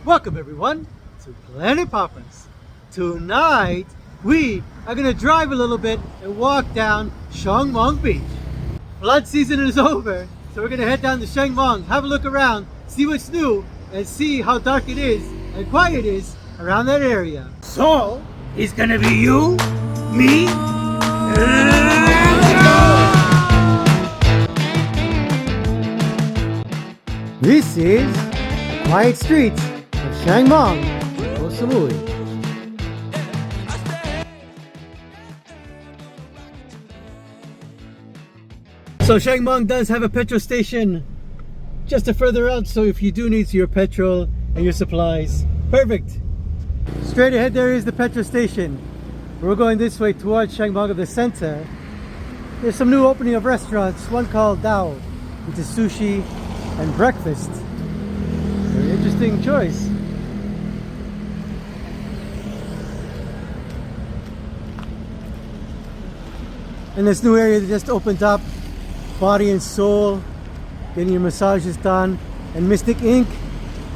Welcome everyone to Planet Poppins. Tonight we are going to drive a little bit and walk down Cheongmon Mon Beach. Flood season is over, so we're going to head down to Choeng Mon, have a look around, see what's new, and see how dark it is and quiet it is around that area. So, it's going to be you, me, This is the quiet streets of Choeng Mon, Koh Samui. So Choeng Mon does have a petrol station just a further out, so if you do need your petrol and your supplies, perfect. Straight ahead there is the petrol station. We're going this way towards Choeng Mon of the center. There's some new opening of restaurants, one called Dao, which is sushi and breakfast. Very interesting choice. And this new area that just opened up, Body and Soul, getting your massages done, and Mystic Ink,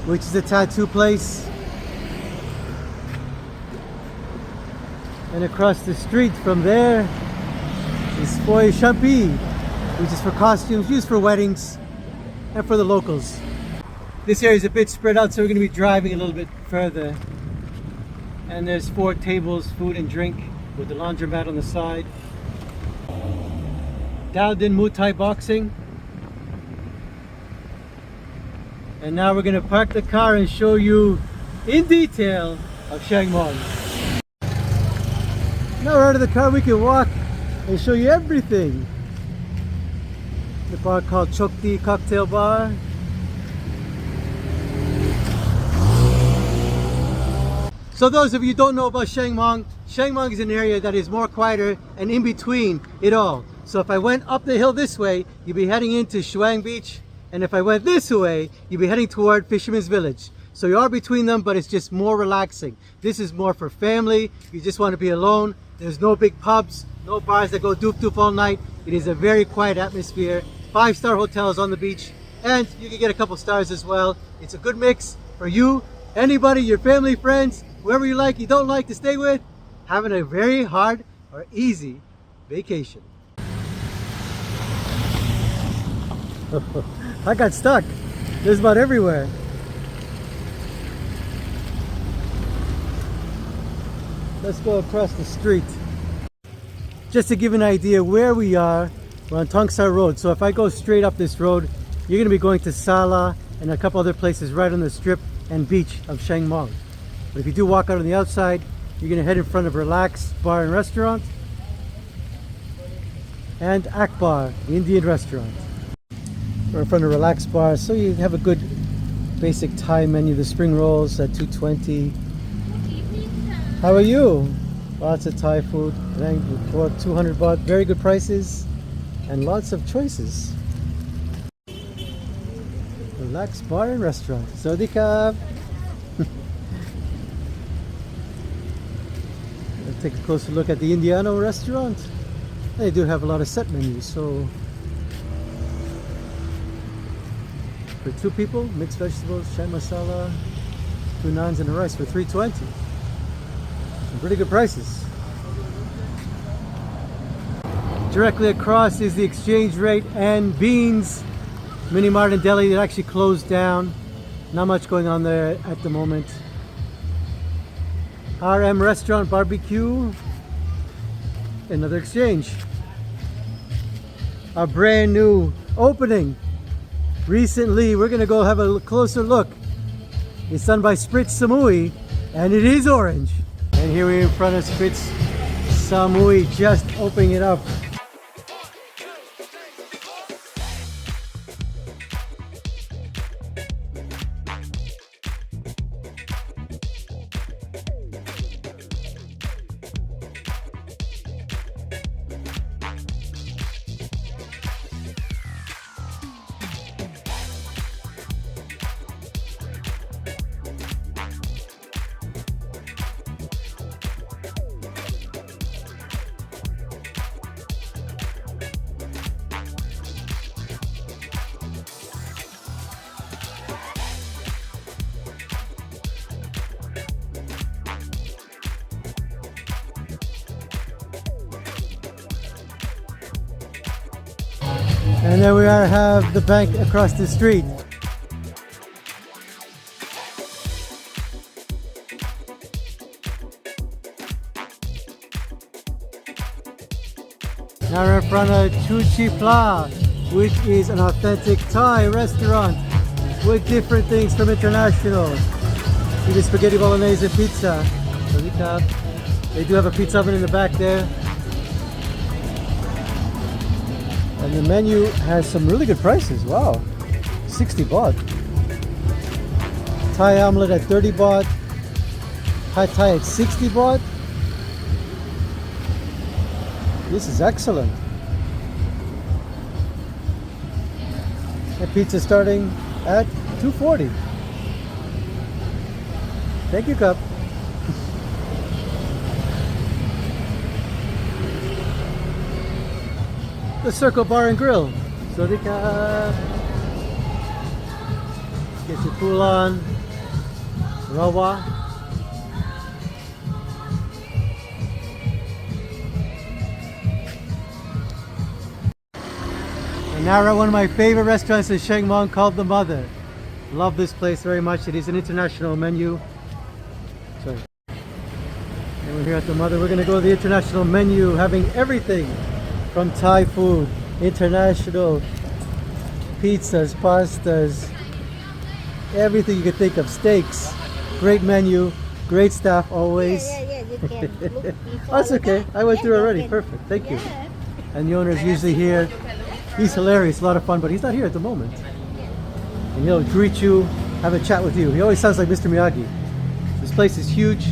which is a tattoo place. And across the street from there is Foy Champi, which is for costumes used for weddings and for the locals. This area is a bit spread out, so we're going to be driving a little bit further. And there's 4 tables, food and drink, with the laundromat on the side. Dao Din Muay Thai boxing. And now we're going to park the car and show you in detail of Choeng Mon. Now we're out of the car, we can walk and show you everything. The bar called Chokti Cocktail Bar. So those of you who don't know about Choeng Mon is an area that is more quieter and in between it all. So if I went up the hill this way, you'd be heading into Shuang Beach, and if I went this way, you'd be heading toward Fisherman's Village. So you are between them, but it's just more relaxing. This is more for family. You just want to be alone. There's no big pubs, no bars that go doof all night. It is a very quiet atmosphere. 5-star hotels on the beach, and you can get a couple stars as well. It's a good mix for you, anybody, your family, friends, whoever you like, you don't like to stay with, having a very hard or easy vacation. I got stuck. There's mud everywhere. Let's go across the street. Just to give an idea where we are, we're on Tongsar Road. So if I go straight up this road, you're going to be going to Sala and a couple other places right on the strip and beach of Choeng Mon. But if you do walk out on the outside, you're going to head in front of Relax Bar and Restaurant and Akbar, the Indian restaurant. We're in front of Relax Bar, so you have a good basic Thai menu. The spring rolls at $2.20. How are you? Lots of Thai food. For 200 baht, very good prices and lots of choices. Relax Bar and Restaurant. Sawadee Krap. Let's take a closer look at the Indiano restaurant. They do have a lot of set menus, so for 2 people, mixed vegetables, chai masala, 2 naans and a rice for $3.20. Some pretty good prices. Directly across is the exchange rate and Beans Mini Mart in Delhi that actually closed down. Not much going on there at the moment. RM Restaurant Barbecue. Another exchange. A brand new opening. Recently, we're going to go have a closer look. It's done by Spritz Samui, and it is orange. And here we're in front of Spritz Samui, just opening it up. And then we have the bank across the street. Now we're in front of Chu Chi Pla, which is an authentic Thai restaurant with different things from international. See the spaghetti bolognese pizza. They do have a pizza oven in the back there. And the menu has some really good prices. Wow, 60 baht. Thai omelet at 30 baht. Pad Thai at 60 baht. This is excellent. And pizza starting at 240. Thank you, Cup. The Circle Bar and Grill. Sodika. Get your pool on. Rawa. And now we're at one of my favorite restaurants in Cheongmon called The Mother. Love this place very much. It is an international menu. Sorry. And we're here at The Mother. We're going to go to the international menu, having everything from Thai food, international pizzas, pastas, everything you could think of, steaks. Great menu, great staff always. Yeah, you can look before. That's okay. I went through already. Perfect. Thank you. And the owner's usually here. He's hilarious, a lot of fun, but he's not here at the moment. And he'll greet you, have a chat with you. He always sounds like Mr. Miyagi. This place is huge.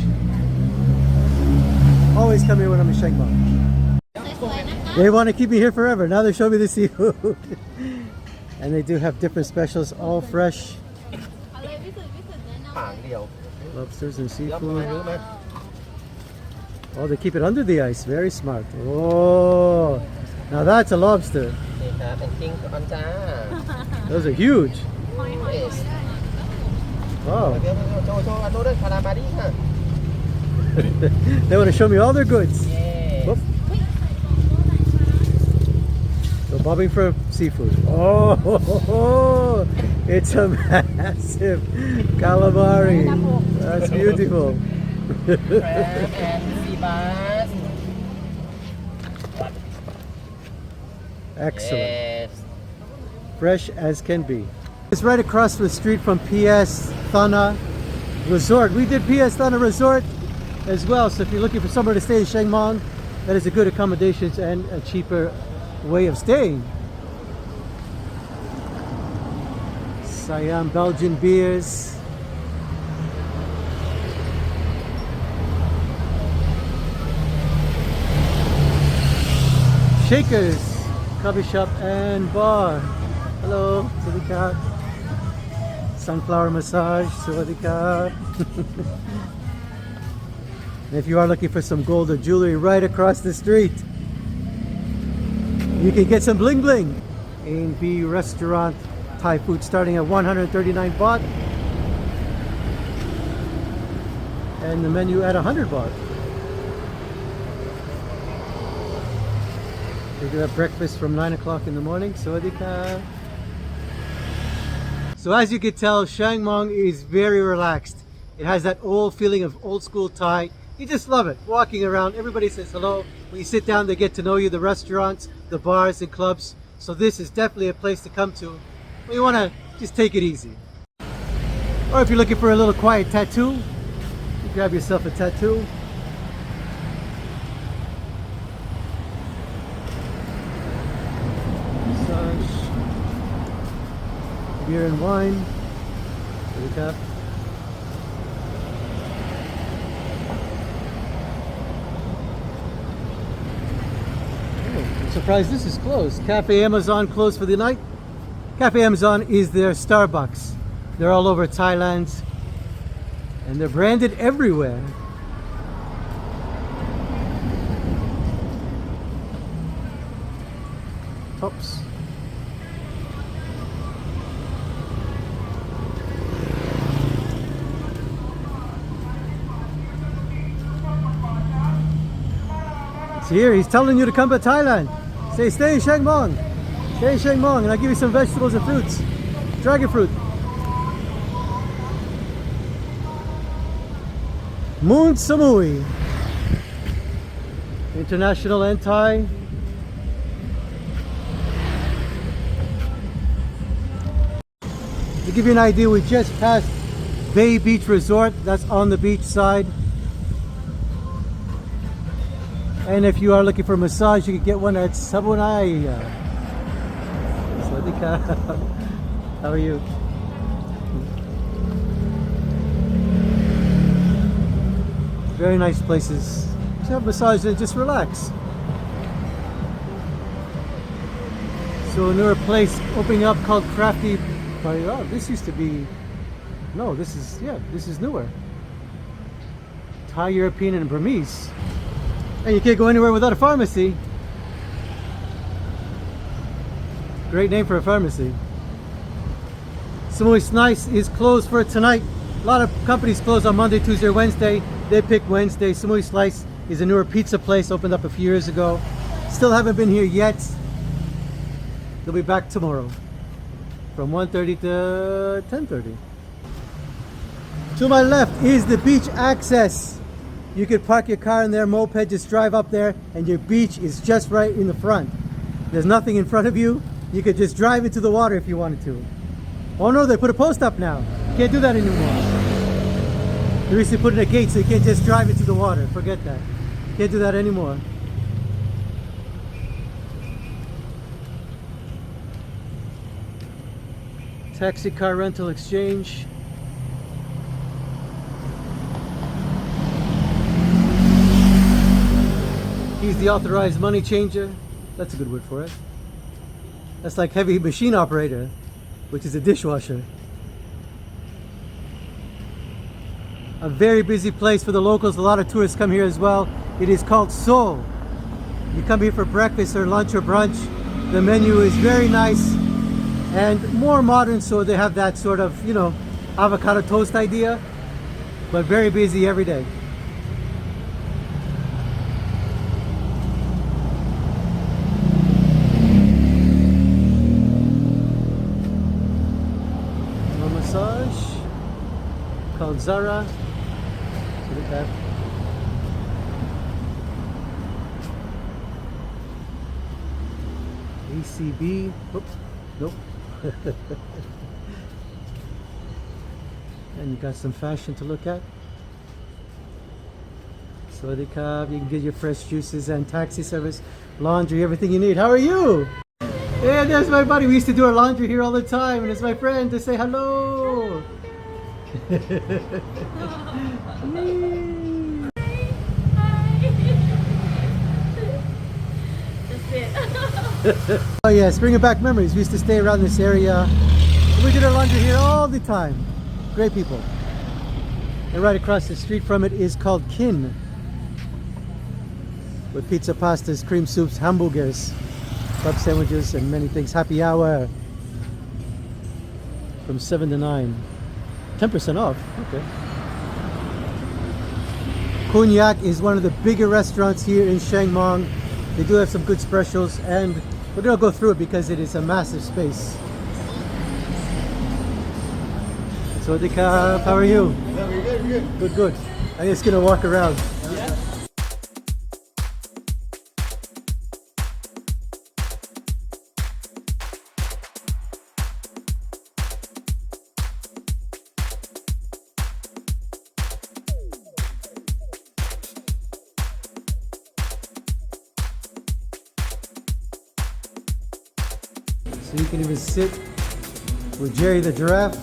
Always come here when I'm in Cheongmon. They want to keep me here forever. Now they show me the seafood. And they do have different specials, all fresh. Lobsters and seafood. Oh, they keep it under the ice. Very smart. Oh, now that's a lobster. Those are huge. Wow. They want to show me all their goods. Whoop. So bobbing for seafood. Oh, it's a massive calamari. That's beautiful. Crab and sea bass. Excellent. Yes. Fresh as can be. It's right across the street from PS Thana Resort. We did PS Thana Resort as well, so if you're looking for somewhere to stay in Cheongmon, that is a good accommodations and a cheaper way of staying. Siam Belgian beers. Shakers coffee shop and bar. Hello, Sawadee. Sunflower massage, Sawadee. If you are looking for some gold or jewelry, right across the street, you can get some bling bling. A&B restaurant, Thai food starting at 139 baht. And the menu at 100 baht. They do have breakfast from 9 o'clock in the morning. Sawadee ka. So as you can tell, Cheongmon is very relaxed. It has that old feeling of old school Thai. You just love it. Walking around, everybody says hello. When you sit down, they get to know you, the restaurants, the bars and clubs. So this is definitely a place to come to when you want to just take it easy. Or if you're looking for a little quiet tattoo, you grab yourself a tattoo. Beer and wine. Recap. Oh, I'm surprised this is closed. Cafe Amazon closed for the night. Cafe Amazon is their Starbucks. They're all over Thailand and they're branded everywhere. Tops. Here, he's telling you to come to Thailand. Stay in Cheongmon. Hey Cheongmon, and I'll give you some vegetables and fruits. Dragon fruit. Koh Samui International and Thai. To give you an idea, we just passed Bay Beach Resort. That's on the beach side. And if you are looking for a massage, you can get one at Sabunai. Sawadika. How are you? Very nice places. Just have a massage and just relax. So a newer place opening up called Crafty. Oh, this used to be. No, this is newer. Thai, European, and Burmese. And you can't go anywhere without a pharmacy. Great name for a pharmacy. Samui Slice is closed for tonight. A lot of companies close on Monday, Tuesday, or Wednesday. They pick Wednesday. Samui Slice is a newer pizza place, opened up a few years ago. Still haven't been here yet. They'll be back tomorrow from 1:30 to 10:30. To my left is the beach access. You could park your car in there, moped, just drive up there, and your beach is just right in the front. There's nothing in front of you. You could just drive into the water if you wanted to. Oh no, they put a post up now. You can't do that anymore. They recently put in a gate so you can't just drive into the water. Forget that. You can't do that anymore. Taxi car rental exchange. He's the authorized money changer. That's a good word for it. That's like heavy machine operator, which is a dishwasher. A very busy place for the locals. A lot of tourists come here as well. It is called Seoul. You come here for breakfast or lunch or brunch. The menu is very nice and more modern, so they have that sort of, you know, avocado toast idea, but very busy every day. A massage called Zara. Look at that. ACB. Oops. Nope. And you got some fashion to look at. Sawadika, you can get your fresh juices and taxi service, laundry, everything you need. How are you? Hey, there's my buddy. We used to do our laundry here all the time, and it's my friend to say hello. Oh yes, bringing back memories. We used to stay around this area. We did our laundry here all the time. Great people. And right across the street from it is called Kin, with pizza, pastas, cream soups, hamburgers, club sandwiches, and many things. Happy hour from 7 to 9. 10% off. Okay. Kinuak is one of the bigger restaurants here in Cheongmon. They do have some good specials, and we're gonna go through it because it is a massive space. So, how are you? Yeah, we're good, we're good. Good, good. I'm just gonna walk around. Yeah. So you can even sit with Jerry the giraffe.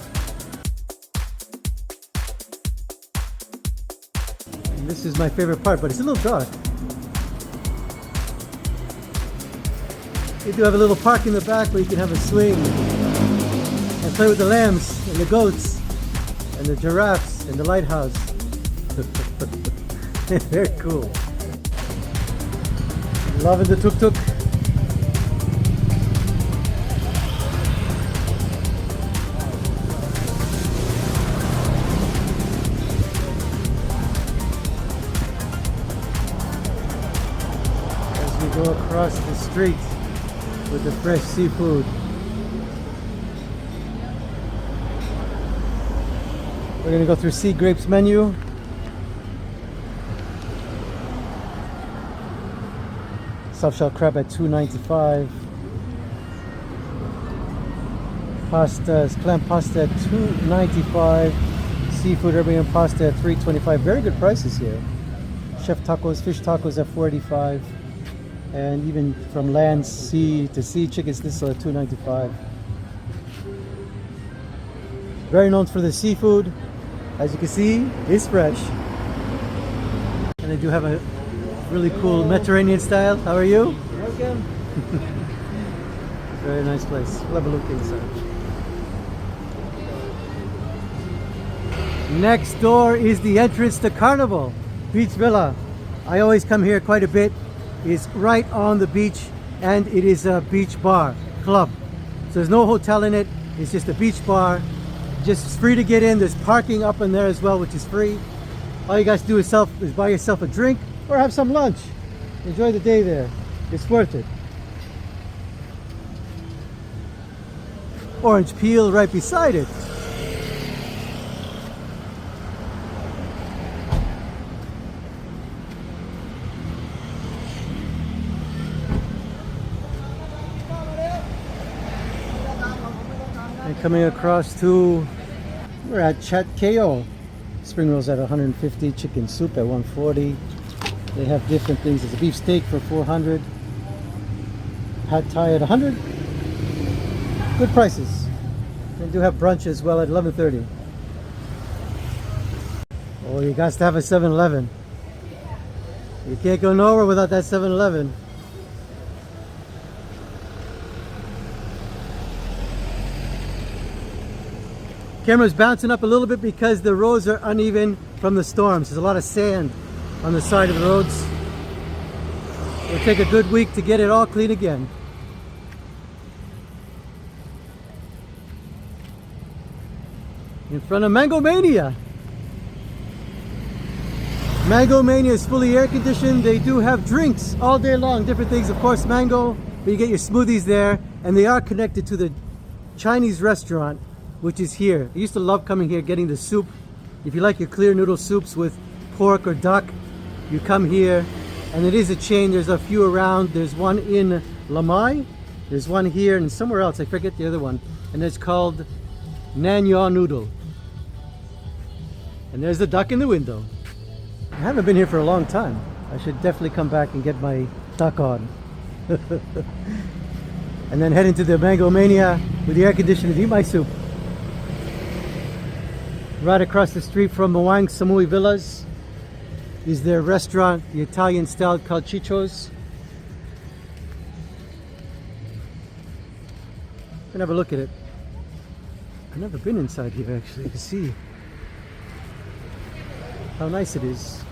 And this is my favorite part, but it's a little dark. You do have a little park in the back where you can have a swing and play with the lambs and the goats and the giraffes and the lighthouse. Very cool. Loving the tuk-tuk. Go across the street with the fresh seafood. We're gonna go through Sea Grapes menu. Soft shell crab at $2.95. Pastas, clam pasta at $2.95. Seafood Arabian pasta at $3.25. Very good prices here. Chef tacos, fish tacos at $4.85. And even from land, sea to sea chickens, this is at $2.95. Very known for the seafood. As you can see, it's fresh. And they do have a really cool Mediterranean style. How are you? Welcome. Very nice place. We'll have a look inside. Next door is the entrance to Carnival Beach Villa. I always come here quite a bit. It's right on the beach, and it is a beach bar club. So there's no hotel in it. It's just a beach bar. Just free to get in. There's parking up in there as well, which is free. All you guys do is buy yourself a drink or have some lunch. Enjoy the day there. It's worth it. Orange peel right beside it. And coming across to, we're at Chat KO. Spring rolls at 150, chicken soup at 140. They have different things. There's a beef steak for 400. Pad Thai at 100. Good prices. They do have brunch as well at 11:30. Oh, you got to have a 7-Eleven. You can't go nowhere without that 7-Eleven. Camera's bouncing up a little bit because the roads are uneven from the storms. There's a lot of sand on the side of the roads. It'll take a good week to get it all clean again. In front of Mango Mania. Mango Mania is fully air conditioned. They do have drinks all day long, different things, of course mango, but you get your smoothies there, and they are connected to the Chinese restaurant, which is here. I used to love coming here, getting the soup. If you like your clear noodle soups with pork or duck, you come here. And it is a chain. There's a few around. There's one in Lamai. There's one here and somewhere else. I forget the other one. And it's called Nanya Noodle. And there's the duck in the window. I haven't been here for a long time. I should definitely come back and get my duck on. And then head into the Mango Mania with the air conditioning to eat my soup. Right across the street from Koh Samui Villas is their restaurant, the Italian style called Chicho's. Can have a look at it. I've never been inside here actually to see how nice it is.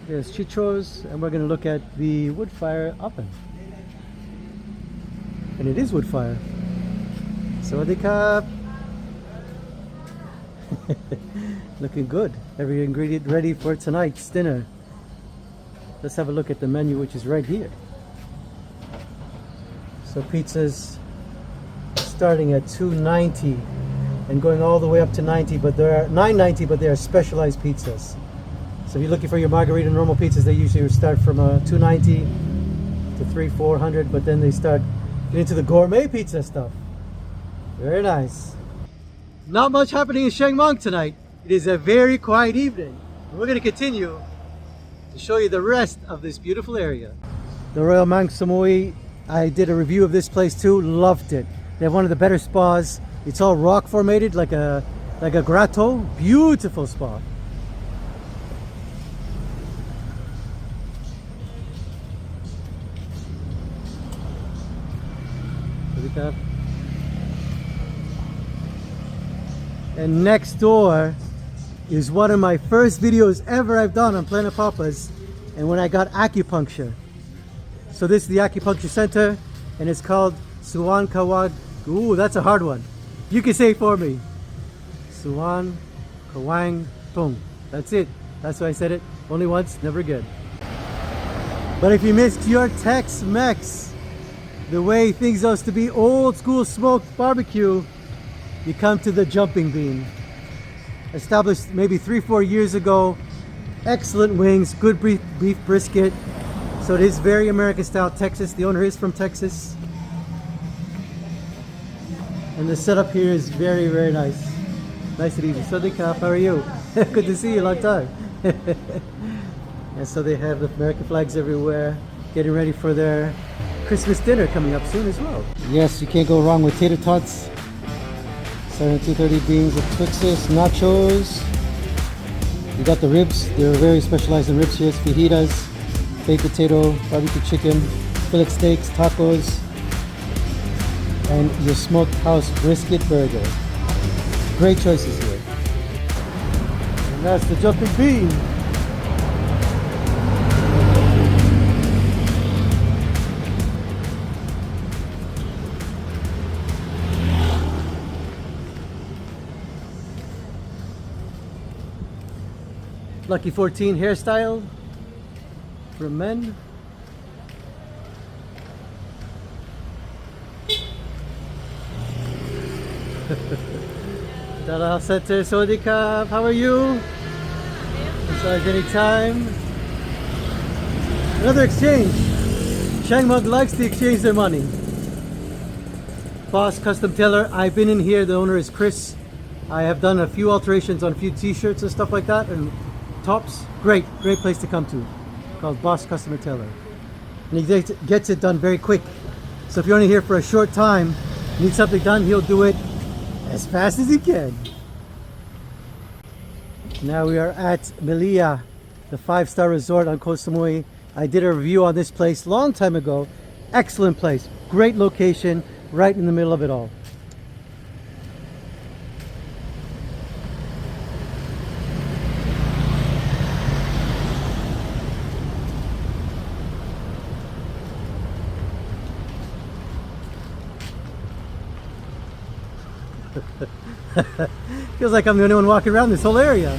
There's Chicho's, and we're going to look at the wood fire oven. And it is wood fire. Sawadee Cup. Looking good. Every ingredient ready for tonight's dinner. Let's have a look at the menu, which is right here. So pizzas starting at $2.90 and going all the way up to $90, but there are $9.90, but they are specialized pizzas. So if you're looking for your margarita normal pizzas, they usually start from $2.90 to $300-400, but then they start getting into the gourmet pizza stuff. Very nice. Not much happening in Cheongmon tonight. It is a very quiet evening. We're going to continue to show you the rest of this beautiful area. The Royal Mang Samui, I did a review of this place too. Loved it. They have one of the better spas. It's all rock formated like a grotto. Beautiful spa. And next door is one of my first videos ever I've done on Planet Papas, and when I got acupuncture. So this is the acupuncture center, and it's called Suan Kawag. Ooh, that's a hard one. You can say it for me. Suan Kawang Tung. That's it. That's why I said it. Only once, never again. But if you missed your Tex-Mex, the way things used to be, old school smoked barbecue, you come to the Jumping Bean. Established maybe 3-4 years ago. Excellent wings, good beef brisket. So it is very American style, Texas. The owner is from Texas. And the setup here is very, very nice. Nice and easy. Sawadee-ka, how are you? Good to see you, long time. And so they have the American flags everywhere, getting ready for their Christmas dinner coming up soon as well. Yes, you can't go wrong with tater tots. Serving 230 beans of Twixes, nachos. You got the ribs. They're very specialized in ribs here. Fajitas, baked potato, barbecue chicken, fillet steaks, tacos, and your smokehouse brisket burger. Great choices here. And that's the Jumping Bean. Lucky 14 hairstyle for men. Dala Center, Sawadee-ka, how are you? Besides any time. Another exchange. Cheongmon likes to exchange their money. Boss Custom Tailor. I've been in here. The owner is Chris. I have done a few alterations on a few t-shirts and stuff like that, and tops. Great place to come to. Called Boss Customer Tailor. And he gets it done very quick. So if you're only here for a short time, need something done, he'll do it as fast as he can. Now we are at Melia, the 5-star resort on Koh Samui. I did a review on this place long time ago. Excellent place, great location, right in the middle of it all. Feels like I'm the only one walking around this whole area.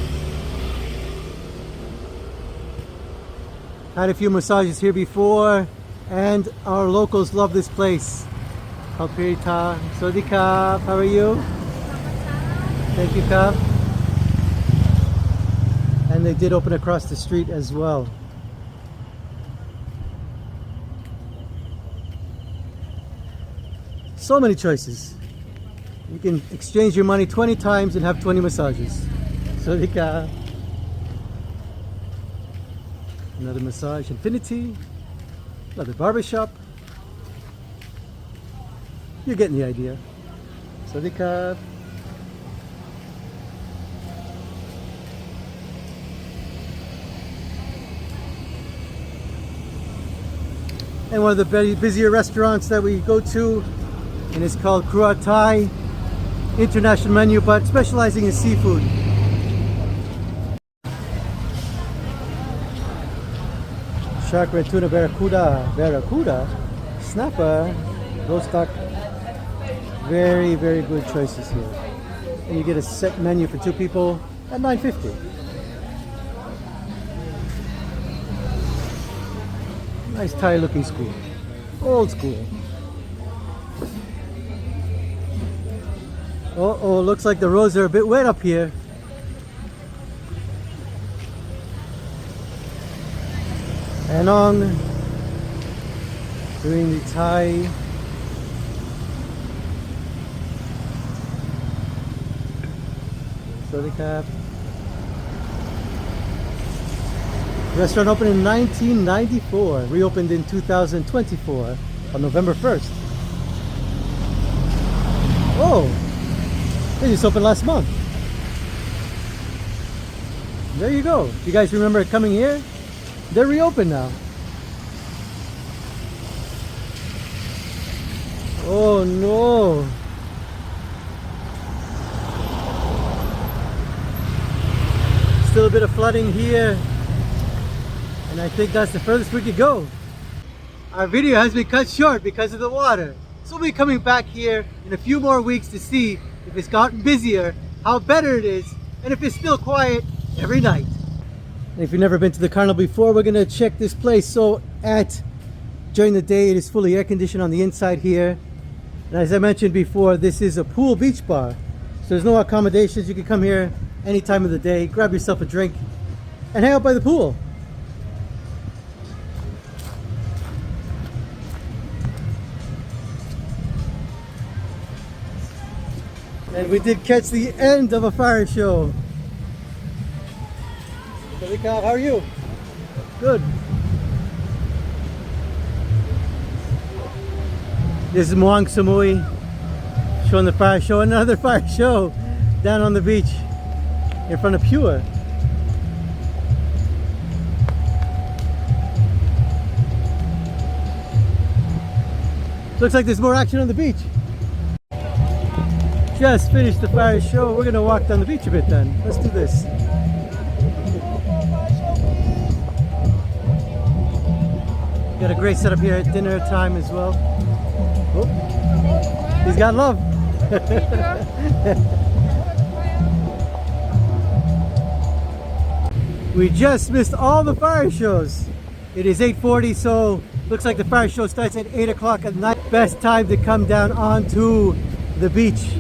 Had a few massages here before, and our locals love this place. Kalpirita, Sawadee-ka, how are you? Thank you, Kap. And they did open across the street as well. So many choices. You can exchange your money 20 times and have 20 massages. Sawadee-ka. Another massage infinity. Another barbershop. You're getting the idea. Sawadee-ka. And one of the very busier restaurants that we go to, and it's called Kinuak Thai. International menu, but specializing in seafood. Shark, red tuna, barracuda, snapper, roast duck. Very, very good choices here. And you get a set menu for 2 people at $9.50. Nice Thai looking school. Old school. Oh, looks like the roads are a bit wet up here. And on doing the Thai Sawadee-ka. Restaurant opened in 1994, reopened in 2024 on November 1st. Oh! They just opened last month. There you go. You guys remember coming here? They're reopened now. Oh no. Still a bit of flooding here. And I think that's the furthest we could go. Our video has been cut short because of the water. So we'll be coming back here in a few more weeks to see if it's gotten busier, how better it is, and if it's still quiet every night. And if you've never been to the carnival before, we're gonna check this place. So during the day. It is fully air conditioned on the inside here. And as I mentioned before, this is a pool beach bar. So there's no accommodations. You can come here any time of the day, grab yourself a drink, and hang out by the pool. And we did catch the end of a fire show. How are you? Good. This is Koh Samui showing the fire show. Another fire show down on the beach in front of Pure. Looks like there's more action on the beach. Just finished the fire show. We're gonna walk down the beach a bit then. Let's do this. Got a great setup here at dinner time as well. Oh, he's got love. We just missed all the fire shows. It is 8:40, so looks like the fire show starts at 8 o'clock at night. Best time to come down onto the beach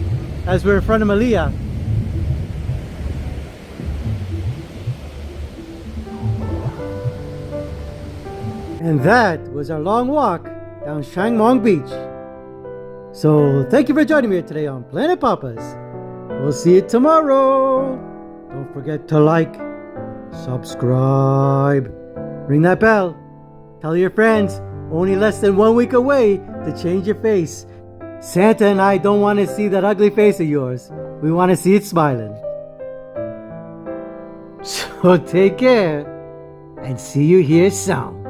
as we're in front of Malia. And that was our long walk down Cheongmon Beach. So thank you for joining me today on Planet Papas. We'll see you tomorrow. Don't forget to like, subscribe, ring that bell, tell your friends. Only less than 1 week away to change your face. Santa and I don't want to see that ugly face of yours. We want to see it smiling. So take care and see you here soon.